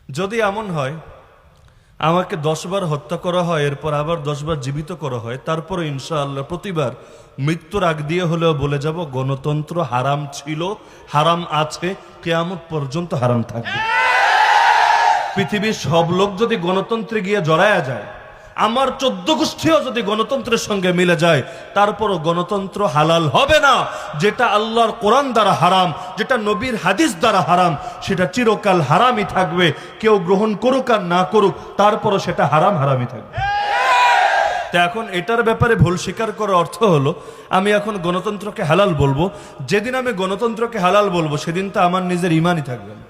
যদি এমন হয় আমাকে 10 বার হত্যা করা হয়, এরপর আবার 10 বার জীবিত করা হয়, তারপরে ইনশাআল্লাহ প্রতিবার মৃত্যুর আগ দিয়ে হলেও বলে যাব গণতন্ত্র হারাম ছিল, হারাম আছে, কিয়ামত পর্যন্ত হারাম থাকবে। পৃথিবীর সব লোক যদি গণতন্ত্রে গিয়ে জড়ায়া যায়, আমার 14 গোষ্ঠীও যদি গণতন্ত্রের সঙ্গে মিলে যায়, তারপরও গণতন্ত্র হালাল হবে না। যেটা আল্লাহর কোরআন দ্বারা হারাম, যেটা নবীর হাদিস দ্বারা হারাম, সেটা চিরকাল হারামই থাকবে। কেউ গ্রহণ করুক আর না করুক, তারপরও সেটা হারাম হারামই থাকবে। তা এখন এটার ব্যাপারে ভুল স্বীকার করার অর্থ হলো আমি এখন গণতন্ত্রকে হালাল বলবো। যেদিন আমি গণতন্ত্রকে হালাল বলবো সেদিন তো আমার নিজের ইমানই থাকবে না।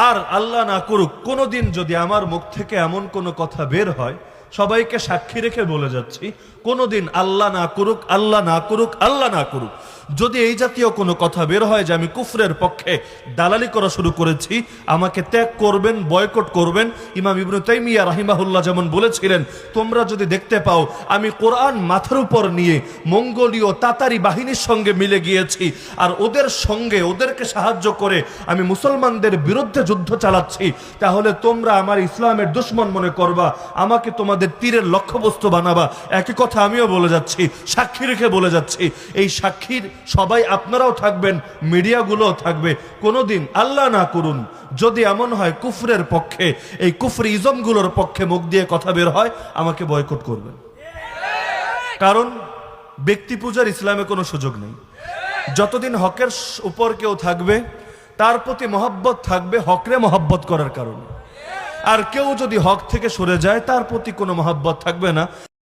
আর আল্লাহ না করুক কোনোদিন যদি আমার মুখ থেকে এমন কোনো কথা বের হয়, সবাইকে সাক্ষী রেখে বলে যাচ্ছি, কোনোদিন আল্লাহ না করুক, আল্লাহ না করুক, আল্লাহ না করুক, যদি এই জাতীয় কোনো কথা বের হয় যে আমি কুফরের পক্ষে দালালি করা শুরু করেছি, আমাকে ত্যাগ করবেন, বয়কট করবেন। ইমাম ইবনে তাইমিয়া রাহিমাহুল্লাহ যেমন বলেছিলেন, তোমরা যদি দেখতে পাও আমি কোরআন মাথার উপর নিয়ে মঙ্গোলীয় তাতারি বাহিনীর সঙ্গে মিলে গিয়েছি, আর ওদের সঙ্গে ওদেরকে সাহায্য করে আমি মুসলমানদের বিরুদ্ধে যুদ্ধ চালাচ্ছি, তাহলে তোমরা আমার ইসলামের দুশমন মনে করবা, আমাকে তোমাদের তীরের লক্ষ্যবস্তু বানাবা। একই কথা আমিও বলে যাচ্ছি, সাক্ষী রেখে বলে যাচ্ছি। এই সাক্ষীর সবাই আপনারাও থাকবেন, মিডিয়াগুলোও থাকবে। কোনোদিন আল্লাহ না করুন যদি এমন হয় কুফরের পক্ষে, এই কুফরি ইজমগুলোর পক্ষে মুখ দিয়ে কথা বের হয়, আমাকে বয়কট করবেন। কারণ ব্যক্তি পূজার ইসলামে কোনো সুযোগ নেই। যতদিন হকের উপর কেউ থাকবে, তার প্রতি মহব্বত থাকবে হকরে মহব্বত করার কারণে। আর কেউ যদি হক থেকে সরে যায়, তার প্রতি কোনো মহব্বত থাকবে না।